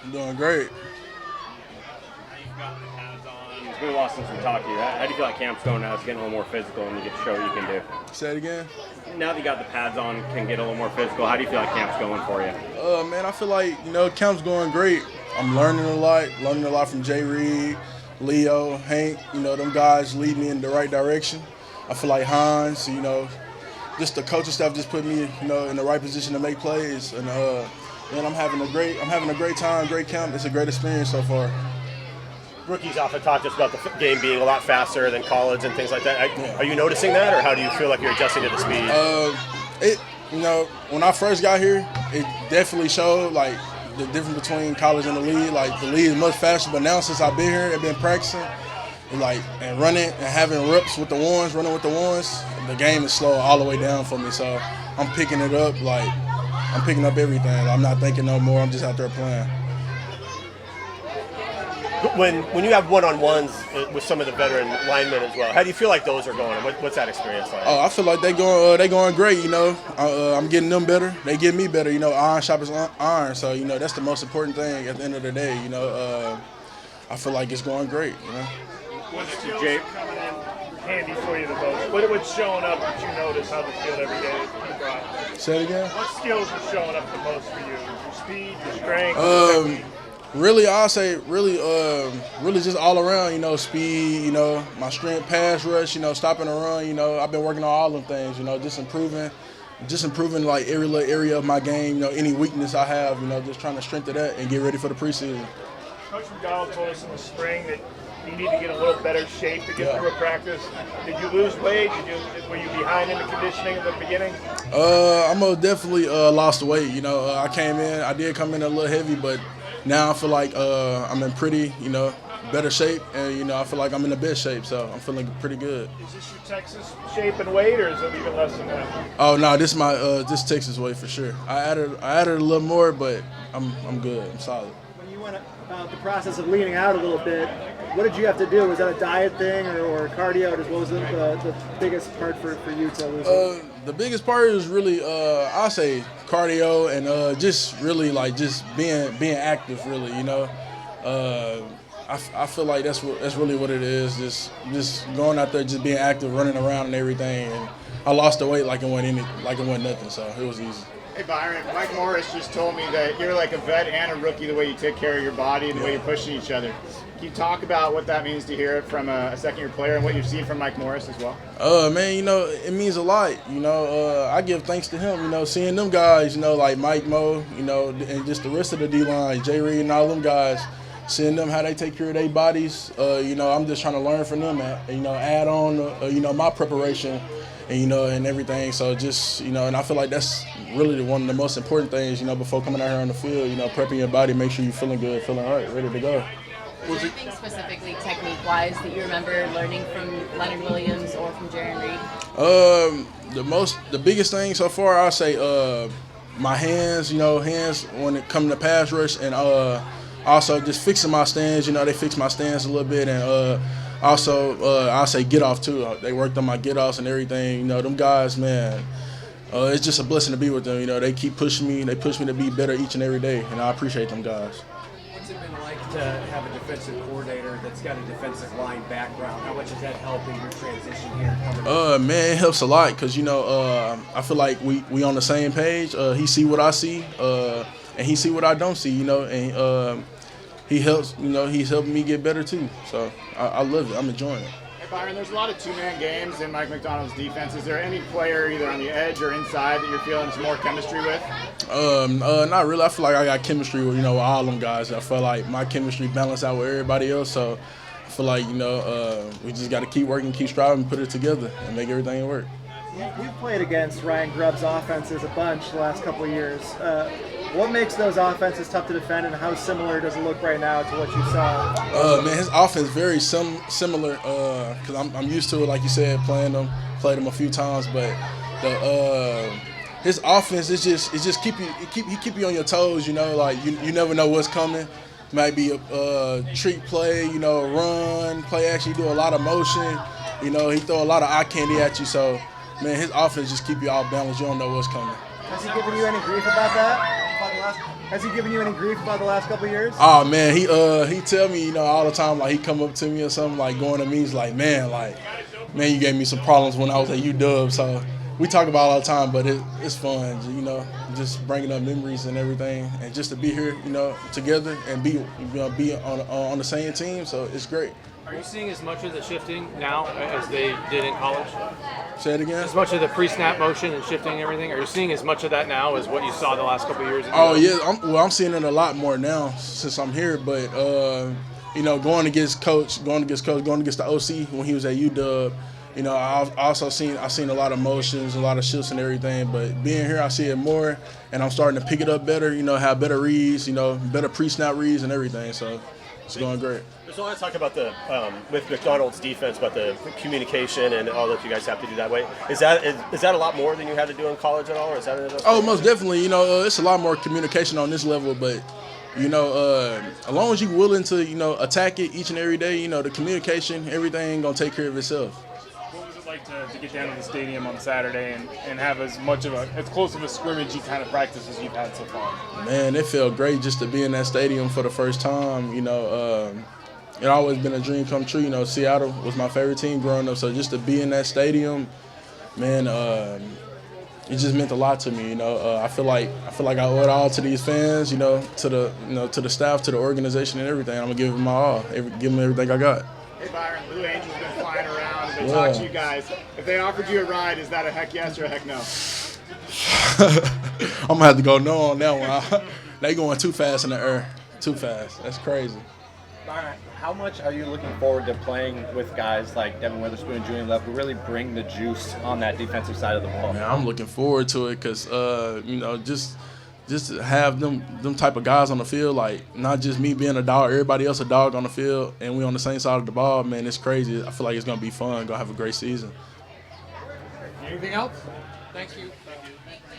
I'm doing great. It's been a while since we talked to you. How do you feel like camp's going now? It's getting a little more physical and you get to show what you can do. Say it again. Now that you got the pads on, can get a little more physical. How do you feel like camp's going for you? Man, I feel like, camp's going great. I'm learning a lot from Jay Reed, Leo, Hank. Them guys lead me in the right direction. I feel like Hans, just the coaching staff just put me, in the right position to make plays. And man, I'm having a great time, great camp. It's a great experience so far. Rookies often talk to us about the game being a lot faster than college and things like that. Are you noticing that, or how do you feel like you're adjusting to the speed? When I first got here, it definitely showed like the difference between college and the league. Like the league is much faster, but now since I've been here, I've been practicing, and running and having reps with the ones, running with the ones. The game is slow all the way down for me, so I'm picking it up. Like I'm picking up everything. I'm not thinking no more. I'm just out there playing. When you have one-on-ones with some of the veteran linemen as well, how do you feel like those are going? What's that experience like? Oh, I feel like they going great. I'm getting them better. They get me better. Iron sharpens iron. So that's the most important thing at the end of the day. I feel like it's going great. What's skills coming in handy for you the most? What's showing up that you notice on the field every day that you brought? Say it again. What skills are showing up the most for you? Your speed, your strength? Really, I'll say really just all around, speed, my strength, pass rush, stopping the run, I've been working on all them things, just improving like every little area of my game, any weakness I have, just trying to strengthen that and get ready for the preseason. Coach McDonald told us in the spring that you need to get a little better shape to get through a practice. Did you lose weight? Were you behind in the conditioning in the beginning? I most definitely lost weight, I did come in a little heavy, but now I feel like I'm in pretty, better shape, and I feel like I'm in the best shape, so I'm feeling pretty good. Is this your Texas shape and weight, or is it even less than that? Oh no, this is Texas weight for sure. I added a little more, but I'm good. I'm solid. When you went about the process of leaning out a little bit, what did you have to do? Was that a diet thing or cardio? What was the biggest part for you to lose weight? The biggest part is really, I say cardio and just really like just being active. Really, I feel like that's really what it is. Just going out there, just being active, running around and everything. And I lost the weight like it wasn't nothing, so it was easy. Hey Byron, Mike Morris just told me that you're like a vet and a rookie the way you take care of your body and the way you're pushing each other. Can you talk about what that means to hear it from a second-year player and what you've seen from Mike Morris as well? Man, it means a lot. I give thanks to him. Seeing them guys, like Mike Mo, and just the rest of the D-line, Jay Reed and all them guys, seeing them how they take care of their bodies. I'm just trying to learn from them and add on, my preparation. And everything. So just, and I feel like that's really one of the most important things, before coming out here on the field, prepping your body, make sure you're feeling good, feeling all right, ready to go. Anything specifically technique-wise that you remember learning from Leonard Williams or from Jaron Reed? The biggest thing so far, I'll say my hands when it comes to pass rush, and also just fixing my stance. They fix my stance a little bit, and also, I'll say get off too. They worked on my get offs and everything. Them guys, man, it's just a blessing to be with them. They keep pushing me. They push me to be better each and every day, and I appreciate them guys. What's it been like to have a defensive coordinator that's got a defensive line background? How much has that helped in your transition here? Man, it helps a lot because I feel like we on the same page. He see what I see, and he see what I don't see. And he helps, he's helping me get better too. So I love it. I'm enjoying it. Hey Byron, there's a lot of two-man games in Mike McDonald's defense. Is there any player either on the edge or inside that you're feeling some more chemistry with? Not really. I feel like I got chemistry with, with all them guys. I feel like my chemistry balanced out with everybody else. So I feel like, we just got to keep working, keep striving, put it together, and make everything work. You've played against Ryan Grubb's offenses a bunch the last couple of years. What makes those offenses tough to defend, and how similar does it look right now to what you saw? Man, his offense very similar because I'm used to it, like you said, played him a few times. But his offense is just keep you on your toes. Like you never know what's coming. Might be a trick play, run play. Actually, do a lot of motion. He throw a lot of eye candy at you. So, man, his offense just keep you all balanced. You don't know what's coming. Has he given you any grief about that? Has he given you any grief about the last couple of years? Oh man, he tell me, you know, all the time, like he come up to me or something, like going to me, he's like, man, you gave me some problems when I was at UW. So we talk about it all the time, but it's fun, you know, just bringing up memories and everything, and just to be here, you know, together and be on the same team. So it's great. Are you seeing as much of the shifting now as they did in college? Say it again? As much of the pre-snap motion and shifting and everything? Are you seeing as much of that now as what you saw the last couple of years? Oh, yeah. I'm seeing it a lot more now since I'm here. But, you know, going against the OC when he was at UW, you know, I've seen a lot of motions, a lot of shifts and everything. But being here, I see it more, and I'm starting to pick it up better, you know, have better reads, you know, better pre-snap reads and everything. So it's going great. There's a lot of talk about with McDonald's defense, about the communication and all that you guys have to do that way. Is that a lot more than you had to do in college at all, or is that? Oh, most definitely. You know, it's a lot more communication on this level, but you know, as long as you're willing to, you know, attack it each and every day, you know, the communication, everything gonna take care of itself. What was it like to get down to the stadium on Saturday and have as close of a scrimmagey kind of practice as you've had so far? Man, it felt great just to be in that stadium for the first time. You know, it's always been a dream come true. You know, Seattle was my favorite team growing up, so just to be in that stadium, man, it just meant a lot to me. You know, I feel like I owe it all to these fans. You know, to the staff, to the organization, and everything. I'm gonna give them my all, give them everything I got. Hey Byron, Blue Angel's been flying around and they talk to you guys. If they offered you a ride, is that a heck yes or a heck no? I'm gonna have to go no on that one. They going too fast in the air, too fast. That's crazy. Byron, how much are you looking forward to playing with guys like Devin Witherspoon and Julian Love who really bring the juice on that defensive side of the ball? Man, I'm looking forward to it because, you know, just to have them type of guys on the field, like not just me being a dog, everybody else a dog on the field, and we on the same side of the ball, man, it's crazy. I feel like it's going to be fun, going to have a great season. Anything else? Thank you.